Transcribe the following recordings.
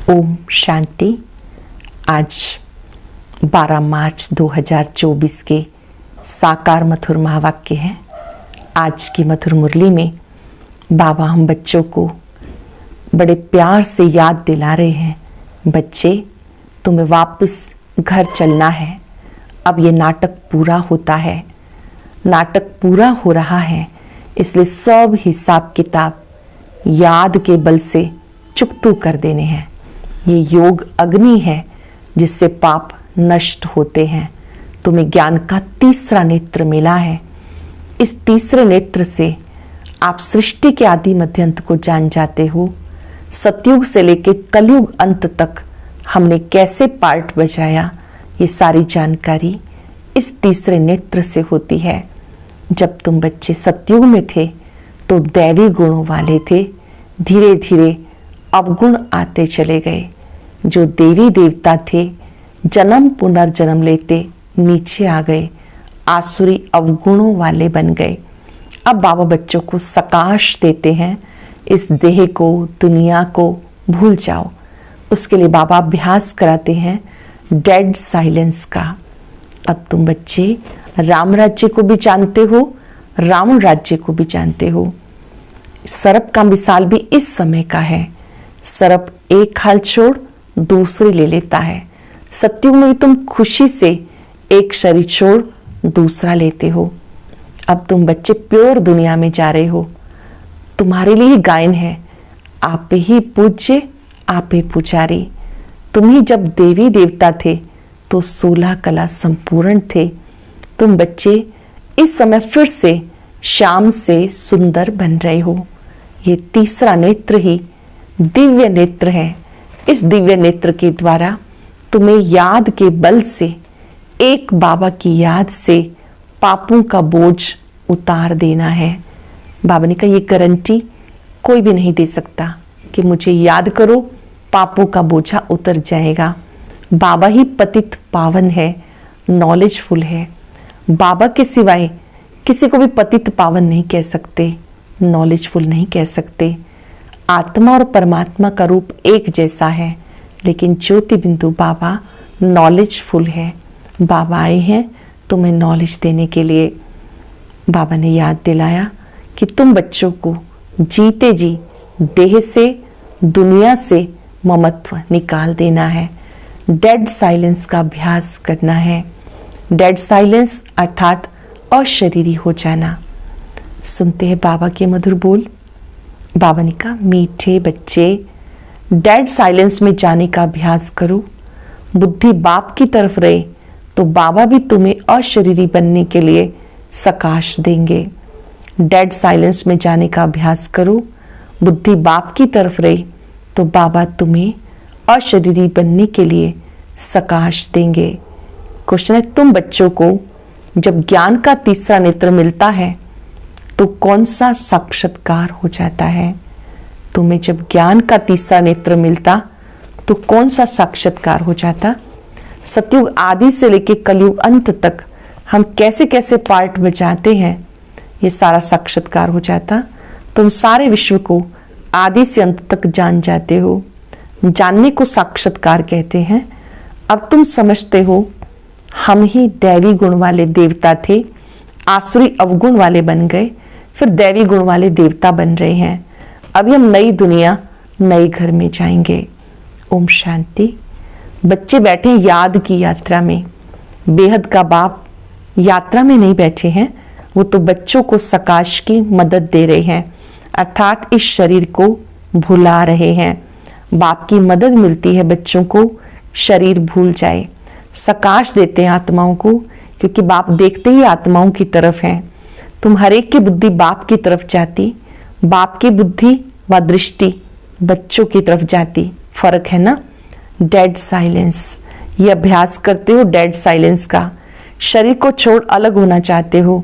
ओम शांति। आज 12 मार्च 2024 के साकार मधुर महावाक्य हैं। आज की मधुर मुरली में बाबा हम बच्चों को बड़े प्यार से याद दिला रहे हैं, बच्चे तुम्हें वापस घर चलना है। अब ये नाटक पूरा होता है, नाटक पूरा हो रहा है, इसलिए सब हिसाब किताब याद के बल से चुकतू कर देने हैं। ये योग अग्नि है जिससे पाप नष्ट होते हैं। तुम्हें ज्ञान का तीसरा नेत्र मिला है। इस तीसरे नेत्र से आप सृष्टि के आदि मध्य अंत को जान जाते हो। सतयुग से लेकर कलयुग अंत तक हमने कैसे पार्ट बजाया, ये सारी जानकारी इस तीसरे नेत्र से होती है। जब तुम बच्चे सतयुग में थे तो दैवी गुणों वाले थे, धीरे धीरे अवगुण आते चले गए। जो देवी देवता थे जन्म पुनर्जन्म लेते नीचे आ गए, आसुरी अवगुणों वाले बन गए। अब बाबा बच्चों को सकाश देते हैं, इस देह को दुनिया को भूल जाओ। उसके लिए बाबा अभ्यास कराते हैं डेड साइलेंस का। अब तुम बच्चे राम राज्य को भी जानते हो, रावण राज्य को भी जानते हो। सर्प का मिसाल भी इस समय का है। सर्प एक हाल छोड़ दूसरे ले लेता है। सत्युग में भी तुम खुशी से एक शरीर छोड़ दूसरा लेते हो। अब तुम बच्चे प्योर दुनिया में जा रहे हो। तुम्हारे लिए गायन है, आप ही पूज्य आप ही पुजारी। तुम ही जब देवी देवता थे तो 16 कला संपूर्ण थे। तुम बच्चे इस समय फिर से शाम से सुंदर बन रहे हो। ये तीसरा नेत्र ही दिव्य नेत्र है। इस दिव्य नेत्र के द्वारा तुम्हें याद के बल से, एक बाबा की याद से पापों का बोझ उतार देना है। बाबा ने कहा ये गारंटी कोई भी नहीं दे सकता कि मुझे याद करो पापों का बोझा उतर जाएगा। बाबा ही पतित पावन है, नॉलेजफुल है। बाबा के सिवाय किसी को भी पतित पावन नहीं कह सकते, नॉलेजफुल नहीं कह सकते। आत्मा और परमात्मा का रूप एक जैसा है, लेकिन ज्योति बिंदु बाबा नॉलेजफुल है। बाबा आए हैं तुम्हें नॉलेज देने के लिए। बाबा ने याद दिलाया कि तुम बच्चों को जीते जी देह से, दुनिया से ममत्व निकाल देना है। डेड साइलेंस का अभ्यास करना है। डेड साइलेंस अर्थात अशरीरी हो जाना। सुनते हैं बाबा के मधुर बोल। बाबा ने कहा मीठे बच्चे डेड साइलेंस में जाने का अभ्यास करो। बुद्धि बाप की तरफ रहे तो बाबा भी तुम्हें अशरीरी बनने के लिए सकाश देंगे। डेड साइलेंस में जाने का अभ्यास करो। बुद्धि बाप की तरफ रहे तो बाबा तुम्हें अशरीरी बनने के लिए सकाश देंगे। क्वेश्चन है, तुम बच्चों को जब ज्ञान का तीसरा नेत्र मिलता है तो कौन सा साक्षात्कार हो जाता है? तुम्हें जब ज्ञान का तीसरा नेत्र मिलता तो कौन सा साक्षात्कार हो जाता? सतयुग आदि से लेकर कलयुग अंत तक हम कैसे कैसे पार्ट बजाते हैं, ये सारा साक्षात्कार हो जाता। तुम सारे विश्व को आदि से अंत तक जान जाते हो। जानने को साक्षात्कार कहते हैं। अब तुम समझते हो हम ही दैवी गुण वाले देवता थे, आसुरी अवगुण वाले बन गए, फिर दैवी गुण वाले देवता बन रहे हैं। अभी हम नई दुनिया, नए घर में जाएंगे। ओम शांति। बच्चे बैठे याद की यात्रा में। बेहद का बाप यात्रा में नहीं बैठे हैं, वो तो बच्चों को सकाश की मदद दे रहे हैं, अर्थात इस शरीर को भुला रहे हैं। बाप की मदद मिलती है बच्चों को शरीर भूल जाए। सकाश देते हैं आत्माओं को, क्योंकि बाप देखते ही आत्माओं की तरफ हैं। तुम हरेक की बुद्धि बाप की तरफ जाती, बाप की बुद्धि व दृष्टि बच्चों की तरफ जाती। फर्क है ना। डेड साइलेंस, ये अभ्यास करते हो डेड साइलेंस का। शरीर को छोड़ अलग होना चाहते हो।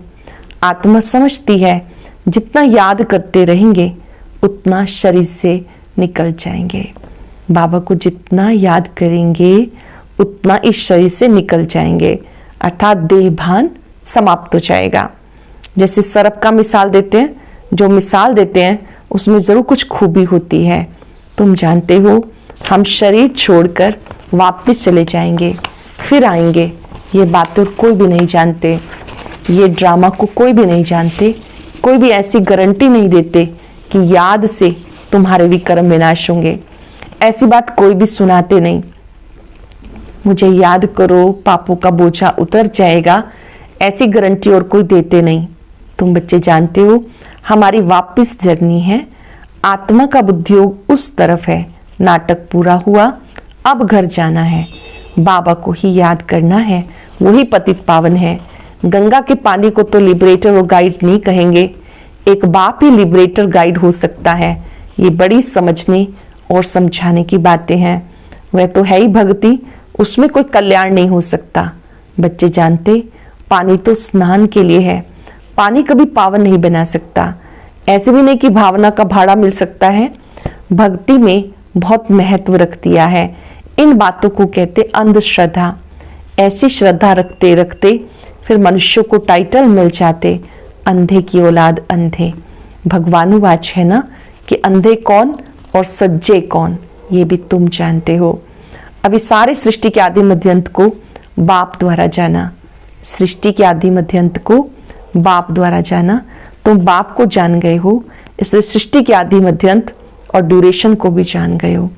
आत्मा समझती है जितना याद करते रहेंगे उतना शरीर से निकल जाएंगे। बाबा को जितना याद करेंगे उतना इस शरीर से निकल जाएंगे, अर्थात देह भान समाप्त हो जाएगा। जैसे सर्प का मिसाल देते हैं, जो मिसाल देते हैं उसमें जरूर कुछ खूबी होती है। तुम जानते हो हम शरीर छोड़कर वापस चले जाएंगे, फिर आएंगे। ये बात तो कोई भी नहीं जानते, ये ड्रामा को कोई भी नहीं जानते। कोई भी ऐसी गारंटी नहीं देते कि याद से तुम्हारे भी कर्म विनाश होंगे। ऐसी बात कोई भी सुनाते नहीं। मुझे याद करो, पापों का बोझा उतर जाएगा, ऐसी गारंटी और कोई देते नहीं। तुम बच्चे जानते हो हमारी वापस जर्नी है, आत्मा का बुद्धियोग उस तरफ है। नाटक पूरा हुआ, अब घर जाना है, बाबा को ही याद करना है, वही पतित पावन है। गंगा के पानी को तो लिबरेटर और गाइड नहीं कहेंगे, एक बाप ही लिबरेटर गाइड हो सकता है। ये बड़ी समझने और समझाने की बातें हैं। वह तो है ही भक्ति, उसमें कोई कल्याण नहीं हो सकता। बच्चे जानते पानी तो स्नान के लिए है, पानी कभी पावन नहीं बना सकता। ऐसे भी नहीं कि भावना का भाड़ा मिल सकता है। भक्ति में बहुत महत्व रख दिया है। इन बातों को कहते अंधश्रद्धा। ऐसी श्रद्धा रखते रखते फिर मनुष्यों को टाइटल मिल जाते, अंधे की औलाद अंधे। भगवानुवाच है ना कि अंधे कौन और सज्जे कौन, ये भी तुम जानते हो। अभी सारे सृष्टि के आदि मध्यंत को बाप द्वारा जाना, सृष्टि के आदि मध्यंत को बाप द्वारा जाना। तुम बाप को जान गए हो, इसलिए सृष्टि के आदि मध्यंत और ड्यूरेशन को भी जान गए हो।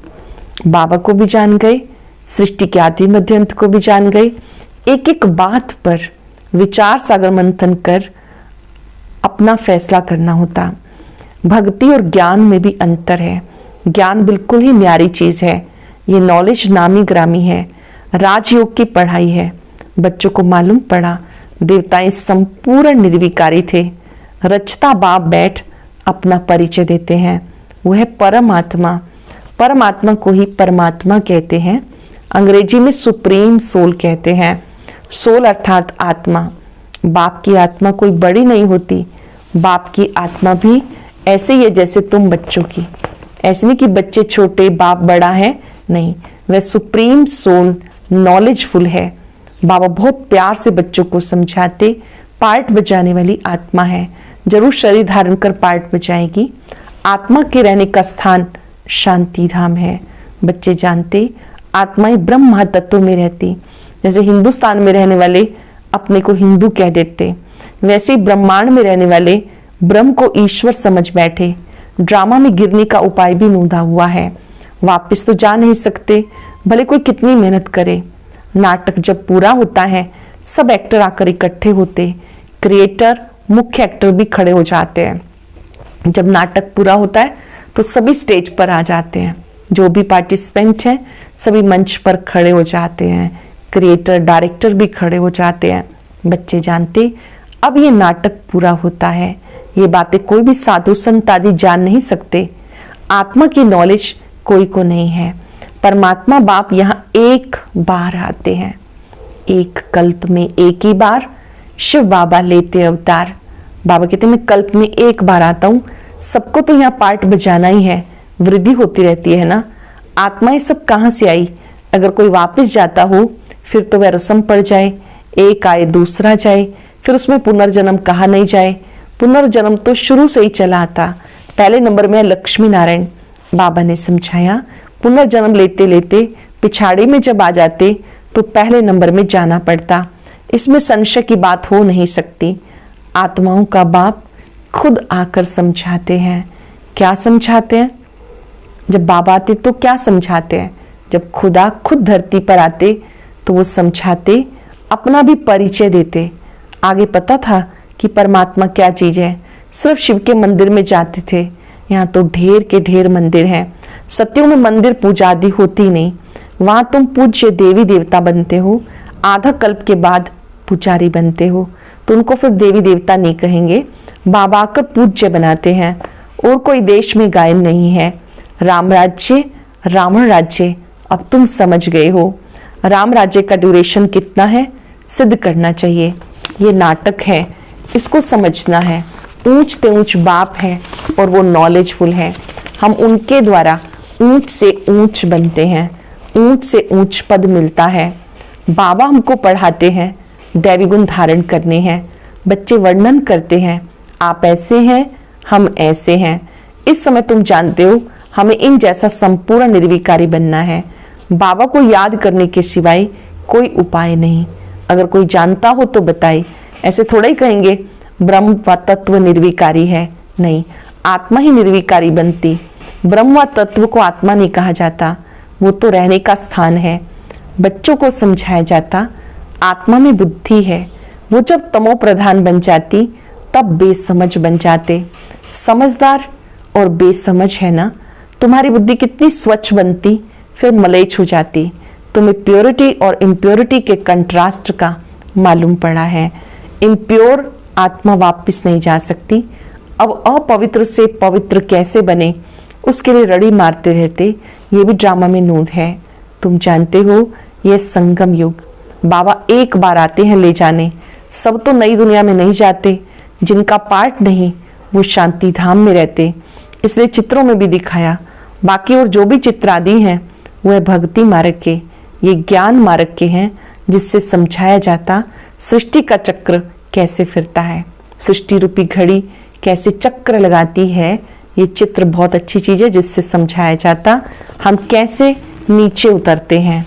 बाबा को भी जान गए, सृष्टि के आदि मध्यंत को भी जान गए। एक एक बात पर विचार सागर मंथन कर अपना फैसला करना होता। भक्ति और ज्ञान में भी अंतर है। ज्ञान बिल्कुल ही न्यारी चीज है, ये नॉलेज नामी ग्रामी है, राजयोग की पढ़ाई है। बच्चों को मालूम पड़ा देवताएं संपूर्ण निर्विकारी थे। रचता बाप बैठ अपना परिचय देते हैं, वह परमात्मा। परमात्मा को ही परमात्मा कहते हैं, अंग्रेजी में सुप्रीम सोल कहते हैं। सोल अर्थात आत्मा। बाप की आत्मा कोई बड़ी नहीं होती, बाप की आत्मा भी ऐसे ही है जैसे तुम बच्चों की। ऐसे नहीं कि बच्चे छोटे बाप बड़ा है, नहीं, वह सुप्रीम सोल नॉलेजफुल है। बाबा बहुत प्यार से बच्चों को समझाते, पार्ट बजाने वाली आत्मा है, जरूर शरीर धारण कर पार्ट बजाएगी। आत्मा के रहने का स्थान शांति धाम है। बच्चे जानते आत्माएं ब्रह्म महातत्व में रहती। जैसे हिंदुस्तान में रहने वाले अपने को हिंदू कह देते, वैसे ही ब्रह्मांड में रहने वाले ब्रह्म को ईश्वर समझ बैठे। ड्रामा में गिरने का उपाय भी नूंदा हुआ है, वापस तो जा नहीं सकते, भले कोई कितनी मेहनत करे। नाटक जब पूरा होता है सब एक्टर आकर इकट्ठे होते, क्रिएटर मुख्य एक्टर भी खड़े हो जाते हैं। जब नाटक पूरा होता है तो सभी स्टेज पर आ जाते हैं, जो भी पार्टिसिपेंट हैं सभी मंच पर खड़े हो जाते हैं, क्रिएटर डायरेक्टर भी खड़े हो जाते हैं। बच्चे जानते अब ये नाटक पूरा होता है, ये बातें कोई भी साधु संत आदि जान नहीं सकते। आत्मा की नॉलेज कोई को नहीं है। परमात्मा बाप यहाँ एक बार आते हैं, एक कल्प में एक ही बार शिव बाबा लेते अवतार। बाबा कहते मैं कल्प में एक बार आता हूँ, सबको तो यहाँ पार्ट बजाना ही है, वृद्धि होती रहती है ना। आत्माएं सब कहाँ से आई? अगर कोई वापस जाता हो फिर तो वह रस्म पड़ जाए, एक आए दूसरा जाए, फिर उसमें पुनर्जन्म कहा नहीं जाए। पुनर्जन्म तो शुरू से ही चला आता। पहले नंबर में लक्ष्मी नारायण। बाबा ने समझाया पुनर्जन्म लेते लेते पिछाड़ी में जब आ जाते तो पहले नंबर में जाना पड़ता। इसमें संशय की बात हो नहीं सकती। आत्माओं का बाप खुद आकर समझाते हैं। क्या समझाते हैं? जब बाबा आते तो क्या समझाते हैं? जब खुदा खुद धरती पर आते तो वो समझाते, अपना भी परिचय देते। आगे पता था कि परमात्मा क्या चीज है, सिर्फ शिव के मंदिर में जाते थे। यहाँ तो ढेर के ढेर मंदिर हैं। सत्यों में मंदिर पूजा आदि होती नहीं, वहां तुम पूज्य देवी देवता बनते हो, आधा कल्प के बाद पुजारी बनते हो, तो उनको फिर देवी देवता नहीं कहेंगे, बाबा आकर पूज्य बनाते हैं। और कोई देश में गायन नहीं है। राम राज्य रावण राज्य अब तुम समझ गए हो। राम राज्य का ड्यूरेशन कितना है सिद्ध करना चाहिए। ये नाटक है, इसको समझना है। ऊंच ते ऊंच बाप है और वो नॉलेजफुल है। हम उनके द्वारा ऊंच से ऊंच बनते हैं, ऊंच से ऊंच पद मिलता है। बाबा हमको पढ़ाते हैं, दैवी गुण धारण करने हैं। बच्चे वर्णन करते हैं, आप ऐसे हैं, हम ऐसे हैं। इस समय तुम जानते हो हमें इन जैसा संपूर्ण निर्विकारी बनना है। बाबा को याद करने के सिवाय कोई उपाय नहीं। अगर कोई जानता हो तो बताए। ऐसे थोड़ा ही कहेंगे ब्रह्म व तत्व निर्विकारी है, नहीं, आत्मा ही निर्विकारी बनती। ब्रह्म व तत्व को आत्मा नहीं कहा जाता, वो तो रहने का स्थान है। बच्चों को समझाया जाता आत्मा में बुद्धि है, वो जब तमो प्रधान बन जाती तब बेसमझ बन जाते। समझदार और बेसमझ है ना, तुम्हारी बुद्धि कितनी स्वच्छ बनती, फिर मलेच्छ हो जाती। तुम्हें प्योरिटी और इम्प्योरिटी के कंट्रास्ट का मालूम पड़ा है। इम्प्योर आत्मा वापस नहीं जा सकती। अब अपवित्र से पवित्र कैसे बने, उसके लिए रड़ी मारते रहते। ये भी ड्रामा में नूद है। तुम जानते हो ये संगम युग, बाबा एक बार आते हैं ले जाने। सब तो नई दुनिया में नहीं जाते, जिनका पार्ट नहीं वो शांति धाम में रहते। इसलिए चित्रों में भी दिखाया। बाकी और जो भी चित्र आदि हैं वह भक्ति मार्ग के, ये ज्ञान मार्ग के हैं, जिससे समझाया जाता सृष्टि का चक्र कैसे फिरता है, सृष्टि रूपी घड़ी कैसे चक्र लगाती है। ये चित्र बहुत अच्छी चीज है, जिससे समझाया जाता हम कैसे नीचे उतरते हैं।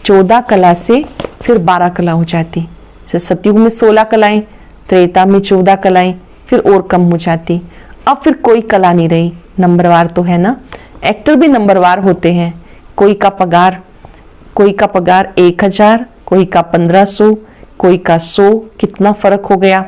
14 कला से फिर 12 कला हो जाती। सतयुग में 16 कलाएं, त्रेता में 14 कलाएं, फिर और कम हो जाती। अब फिर कोई कला नहीं रही। नंबरवार तो है ना, एक्टर भी नंबरवार होते हैं। कोई का पगार 1000, कोई का 1500, कोई का 100। कितना फर्क हो गया।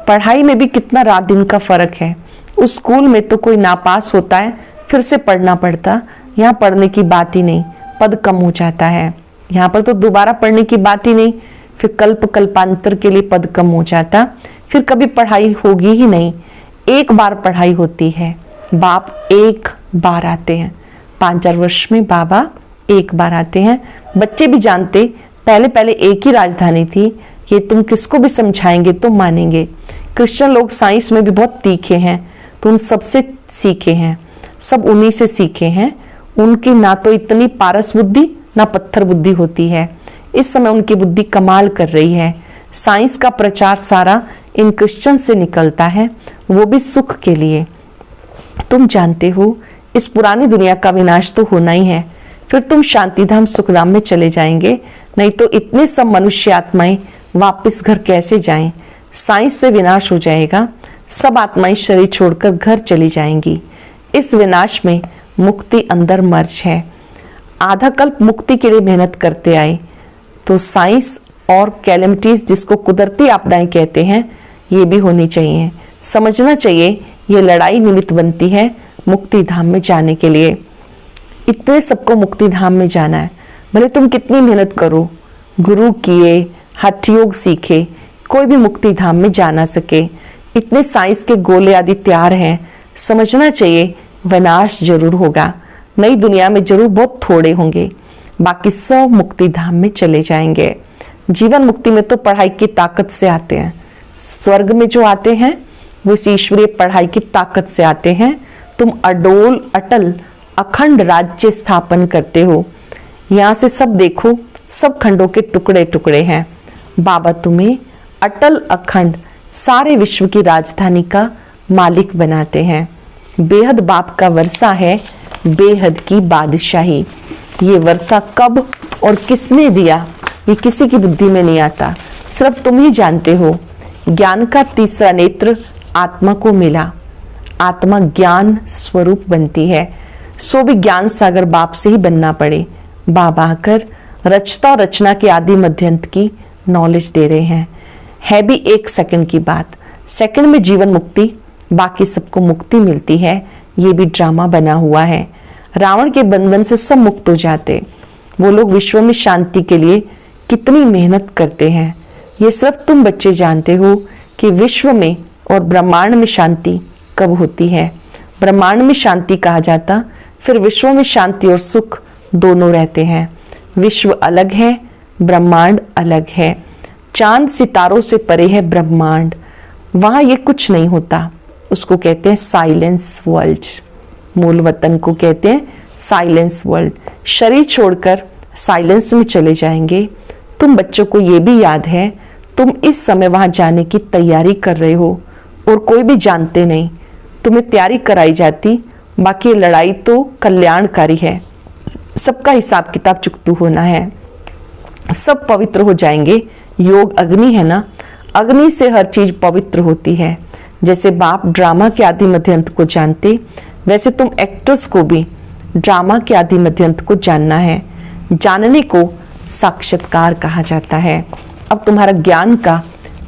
पढ़ाई में भी कितना रात दिन का फर्क है। उस स्कूल में तो कोई नापास होता है फिर से पढ़ना पड़ता, यहाँ पढ़ने की बात ही नहीं, पद कम हो जाता है। यहाँ पर तो दोबारा पढ़ने की बात ही नहीं, फिर कल्पांतर के लिए पद कम हो जाता, फिर कभी पढ़ाई होगी ही नहीं। एक बार पढ़ाई होती है। बाप एक बार आते हैं, 5-4 वर्ष में बाबा एक बार आते हैं। बच्चे भी जानते पहले एक ही राजधानी थी। ये तुम किसको भी समझाएंगे तो मानेंगे। क्रिश्चियन लोग साइंस में भी बहुत तीखे हैं, तो उन सबसे सीखे हैं, सब उन्हीं से सीखे हैं। उनकी ना तो इतनी पारस बुद्धि ना पत्थर बुद्धि होती है। इस समय उनकी बुद्धि कमाल कर रही है। साइंस का प्रचार सारा इन क्रिश्चियन से निकलता है, वो भी सुख के लिए। तुम जानते हो इस पुरानी दुनिया का विनाश तो होना ही है, फिर तुम शांतिधाम सुखधाम में चले जाएंगे। नहीं तो इतने सब मनुष्य आत्माएं वापस घर कैसे जाएं। साइंस से विनाश हो जाएगा, सब आत्माएं शरीर छोड़कर घर चली जाएंगी। इस विनाश में मुक्ति अंदर मर्ज है। आधा कल्प मुक्ति के लिए मेहनत करते आए, तो साइंस और कैलेमिटीज, जिसको कुदरती आपदाएं कहते हैं, ये भी होनी चाहिए। समझना चाहिए ये लड़ाई निमित्त बनती है मुक्ति धाम में जाने के लिए। इतने सबको मुक्ति धाम में जाना है, भले तुम कितनी मेहनत करो, गुरु किए, हठ योग सीखे, कोई भी मुक्ति धाम में जा ना सके। इतने साइंस के गोले आदि तैयार हैं। समझना चाहिए विनाश जरूर होगा। नई दुनिया में जरूर बहुत थोड़े होंगे, बाकी सब मुक्ति धाम में चले जाएंगे। जीवन मुक्ति में तो पढ़ाई की ताकत से आते हैं। स्वर्ग में जो आते हैं वो इस ईश्वरीय पढ़ाई की ताकत से आते हैं। तुम अडोल अटल अखंड राज्य स्थापन करते हो। यहाँ से सब देखो, सब खंडों के टुकड़े टुकड़े हैं। बाबा तुम्हें अटल अखंड सारे विश्व की राजधानी का मालिक बनाते हैं। बेहद बाप का वर्षा है, बेहद की बादशाही। ये वर्षा कब और किसने दिया, ये किसी की बुद्धि में नहीं आता, सिर्फ तुम ही जानते हो। ज्ञान का तीसरा नेत्र आत्मा को मिला। आत्मा ज्ञान स्वरूप बनती है, सो भी ज्ञान सागर बाप से ही बनना पड़े। बाबा आकर रचता और रचना के आदि मध्यंत की नॉलेज दे रहे हैं। है भी 1 सेकंड की बात। सेकंड में जीवन मुक्ति, बाकी सबको मुक्ति मिलती है। ये भी ड्रामा बना हुआ है। रावण के बंधन से सब मुक्त हो जाते। वो लोग विश्व में शांति के लिए कितनी मेहनत करते हैं, ये सिर्फ तुम बच्चे जानते हो कि विश्व में और ब्रह्मांड में शांति कब होती है। ब्रह्मांड में शांति कहा जाता, फिर विश्व में शांति और सुख दोनों रहते हैं। विश्व अलग है, ब्रह्मांड अलग है। चांद सितारों से परे है ब्रह्मांड, वहां ये कुछ नहीं होता। उसको कहते हैं साइलेंस वर्ल्ड। मूल वतन को कहते हैं साइलेंस वर्ल्ड। शरीर छोड़कर साइलेंस में चले जाएंगे। तुम बच्चों को ये भी याद है, तुम इस समय वहां जाने की तैयारी कर रहे हो और कोई भी जानते नहीं। तुम्हें तैयारी कराई जाती, बाकी लड़ाई तो कल्याणकारी है, सबका हिसाब किताब चुकतू होना है, सब पवित्र हो जाएंगे। योग अग्नि है ना, अग्नि से हर चीज पवित्र होती है। जैसे बाप ड्रामा के आदि मध्य अंत को जानते, वैसे तुम एक्टर्स को भी ड्रामा के आदि मध्य अंत को जानना है। जानने को साक्षात्कार कहा जाता है। अब तुम्हारा ज्ञान का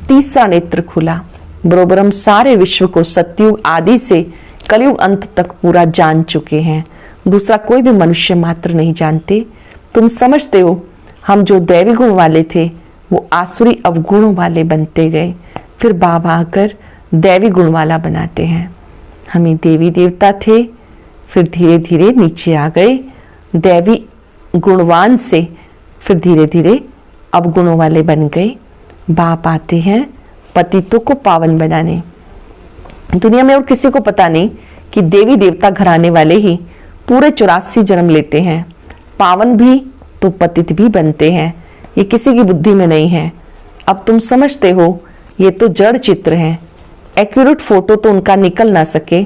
तीसरा नेत्र खुला, बरोबर हम सारे विश्व को सतयुग आदि से कलयुग अंत तक पूरा जान चुके हैं। दूसरा कोई भी मनुष्य मात्र नहीं जानते। तुम समझते हो हम जो दैवी गुण वाले थे वो आसुरी अवगुणों वाले बनते गए, फिर बाबा आकर दैवी गुण वाला बनाते हैं। हम ही देवी देवता थे, फिर धीरे धीरे नीचे आ गए, दैवी गुणवान से फिर धीरे धीरे अवगुणों वाले बन गए। बाप आते हैं पतितों को पावन बनाने। दुनिया में और किसी को पता नहीं कि देवी देवता घराने वाले ही पूरे 84 जन्म लेते हैं, पावन भी तो पतित भी बनते हैं। ये किसी की बुद्धि में नहीं है। अब तुम समझते हो ये तो जड़ चित्र है, एक्यूरेट फोटो तो उनका निकल ना सके,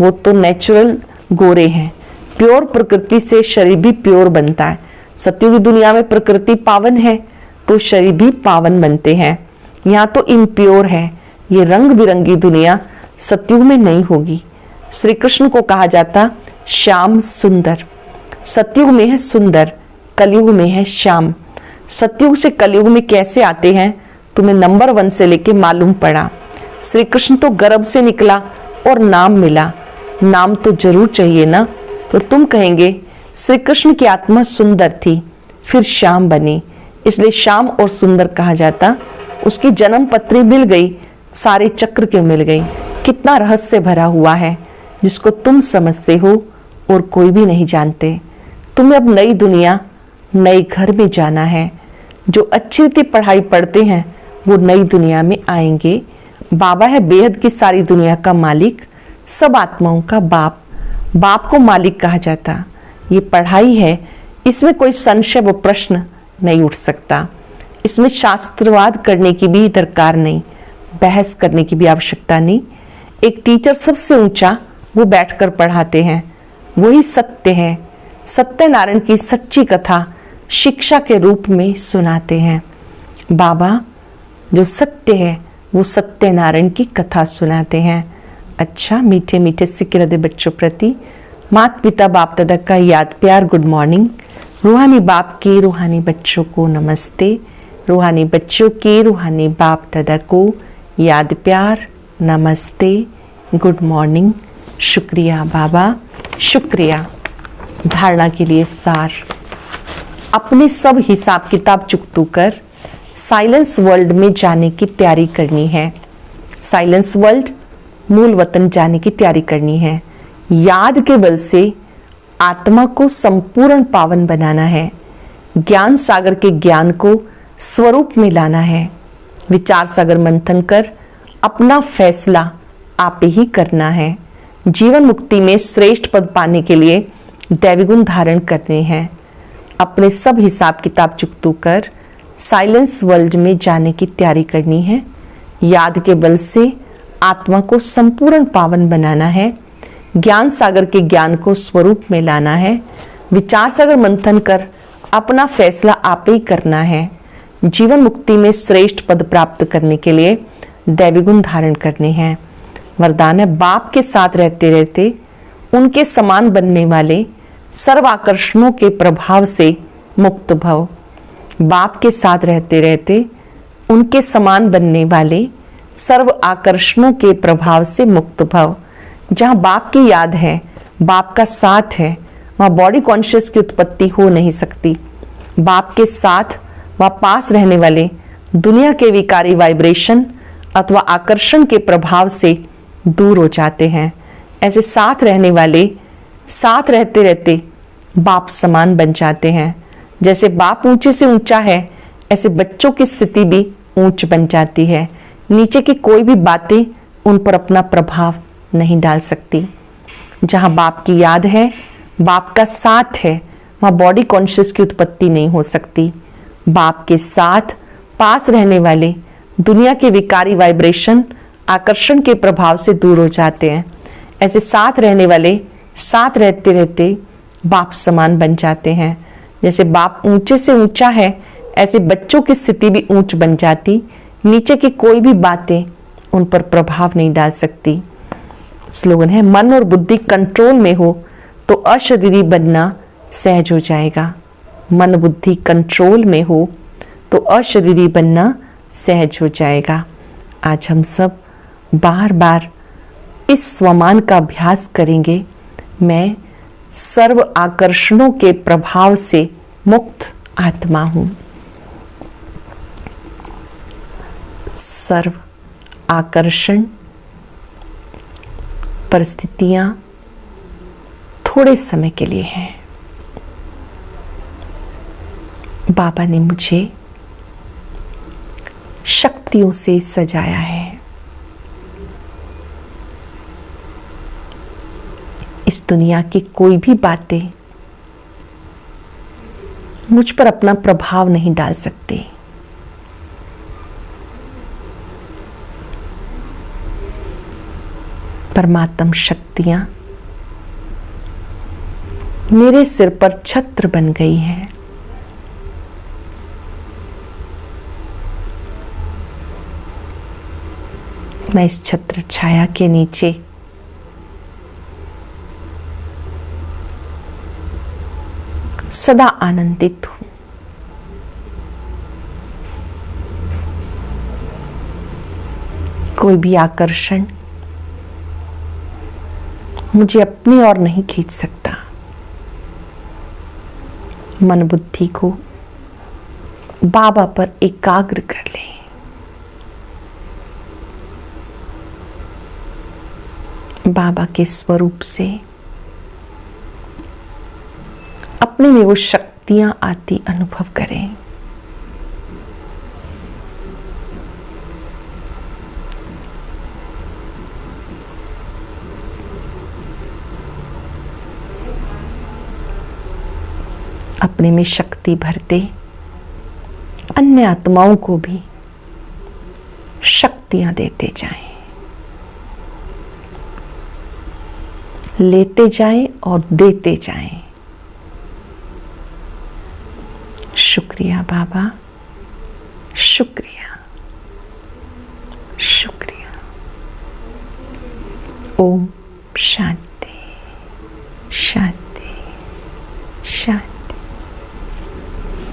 वो तो नेचुरल गोरे हैं। प्योर प्रकृति से शरीर भी प्योर बनता है। सत्युगी दुनिया में प्रकृति पावन है तो शरीर भी पावन बनते हैं। यहाँ तो इम्प्योर है। ये रंग बिरंगी दुनिया सत्युग में नहीं होगी। श्री कृष्ण को कहा जाता श्याम सुंदर। सत्युग में है सुंदर, कलयुग में है श्याम। सत्युग से कलयुग में कैसे आते हैं तुम्हें नंबर 1 से लेके मालूम पड़ा। श्री कृष्ण तो गर्भ से निकला और नाम मिला, नाम तो जरूर चाहिए ना। तो तुम कहेंगे श्री कृष्ण की आत्मा सुंदर थी, फिर श्याम बनी, इसलिए श्याम और सुंदर कहा जाता। उसकी जन्म पत्री मिल गई, सारे चक्र क्यों मिल गई। कितना रहस्य भरा हुआ है जिसको तुम समझते हो और कोई भी नहीं जानते। तुम्हें अब नई दुनिया नए घर में जाना है। जो अच्छी रीति पढ़ाई पढ़ते हैं वो नई दुनिया में आएंगे। बाबा है बेहद की सारी दुनिया का मालिक, सब आत्माओं का बाप। बाप को मालिक कहा जाता। ये पढ़ाई है, इसमें कोई संशय व प्रश्न नहीं उठ सकता। इसमें शास्त्रवाद करने की भी दरकार नहीं, बहस करने की भी आवश्यकता नहीं। एक टीचर सबसे ऊंचा वो बैठकर पढ़ाते हैं, वही सत्य है। सत्यनारायण की सच्ची कथा शिक्षा के रूप में सुनाते हैं। बाबा जो सत्य है वो सत्यनारायण की कथा सुनाते हैं। अच्छा, मीठे मीठे सिक्के हृदय बच्चों प्रति माता पिता बाप दादा का याद प्यार गुड मॉर्निंग। रूहानी बाप के रूहानी बच्चों को नमस्ते। रूहानी बच्चों के रूहानी बाप दादा को याद प्यार नमस्ते, गुड मॉर्निंग। शुक्रिया बाबा, शुक्रिया। धारणा के लिए सार, अपने सब हिसाब किताब चुकतू कर साइलेंस वर्ल्ड में जाने की तैयारी करनी है। साइलेंस वर्ल्ड मूल वतन जाने की तैयारी करनी है। याद के बल से आत्मा को संपूर्ण पावन बनाना है। ज्ञान सागर के ज्ञान को स्वरूप में लाना है। विचार सागर मंथन कर अपना फैसला आप ही करना है। जीवन मुक्ति में श्रेष्ठ पद पाने के लिए दैवी गुण धारण करने हैं। अपने सब हिसाब किताब चुकतू कर साइलेंस वर्ल्ड में जाने की तैयारी करनी है। याद के बल से आत्मा को संपूर्ण पावन बनाना है। ज्ञान सागर के ज्ञान को स्वरूप में लाना है। विचार सागर मंथन कर अपना फैसला आप ही करना है। जीवन मुक्ति में श्रेष्ठ पद प्राप्त करने के लिए दैवी गुण धारण करने हैं। वरदान है बाप के साथ रहते रहते उनके समान बनने वाले सर्व आकर्षणों के प्रभाव से मुक्त भव। बाप के साथ रहते रहते उनके समान बनने वाले सर्व आकर्षणों के प्रभाव से मुक्त भव। जहाँ बाप की याद है, बाप का साथ है, वहाँ बॉडी कॉन्शियस की उत्पत्ति हो नहीं सकती। बाप के साथ व पास रहने वाले दुनिया के विकारी वाइब्रेशन अथवा आकर्षण के प्रभाव से दूर हो जाते हैं। ऐसे साथ रहने वाले साथ रहते रहते बाप समान बन जाते हैं। जैसे बाप ऊंचे से ऊंचा है, ऐसे बच्चों की स्थिति भी ऊंच बन जाती है। नीचे की कोई भी बातें उन पर अपना प्रभाव नहीं डाल सकती। जहाँ बाप की याद है, बाप का साथ है, वहाँ बॉडी कॉन्शियस की उत्पत्ति नहीं हो सकती। बाप के साथ पास रहने वाले दुनिया के विकारी वाइब्रेशन आकर्षण के प्रभाव से दूर हो जाते हैं। ऐसे साथ रहने वाले साथ रहते रहते बाप समान बन जाते हैं। जैसे बाप ऊंचे से ऊंचा है, ऐसे बच्चों की स्थिति भी ऊंच बन जाती। नीचे की कोई भी बातें उन पर प्रभाव नहीं डाल सकती। स्लोगन है, मन और बुद्धि कंट्रोल में हो तो अशरीरी बनना सहज हो जाएगा। मन बुद्धि कंट्रोल में हो तो अशरीरी बनना सहज हो जाएगा। आज हम सब बार बार इस स्वमान का अभ्यास करेंगे। मैं सर्व आकर्षणों के प्रभाव से मुक्त आत्मा हूं। सर्व आकर्षण परिस्थितियां थोड़े समय के लिए हैं। बाबा ने मुझे शक्तियों से सजाया है। इस दुनिया की कोई भी बातें मुझ पर अपना प्रभाव नहीं डाल सकती। परमात्म शक्तियां मेरे सिर पर छत्र बन गई हैं। मैं इस छत्र छाया के नीचे सदा आनंदित हूं। कोई भी आकर्षण मुझे अपनी ओर नहीं खींच सकता। मन बुद्धि को बाबा पर एकाग्र कर लें। बाबा के स्वरूप से अपने में वो शक्तियां आती अनुभव करें। अपने में शक्ति भरते अन्य आत्माओं को भी शक्तियां देते जाएं, लेते जाएं और देते जाएं। शुक्रिया बाबा, शुक्रिया, शुक्रिया। ओम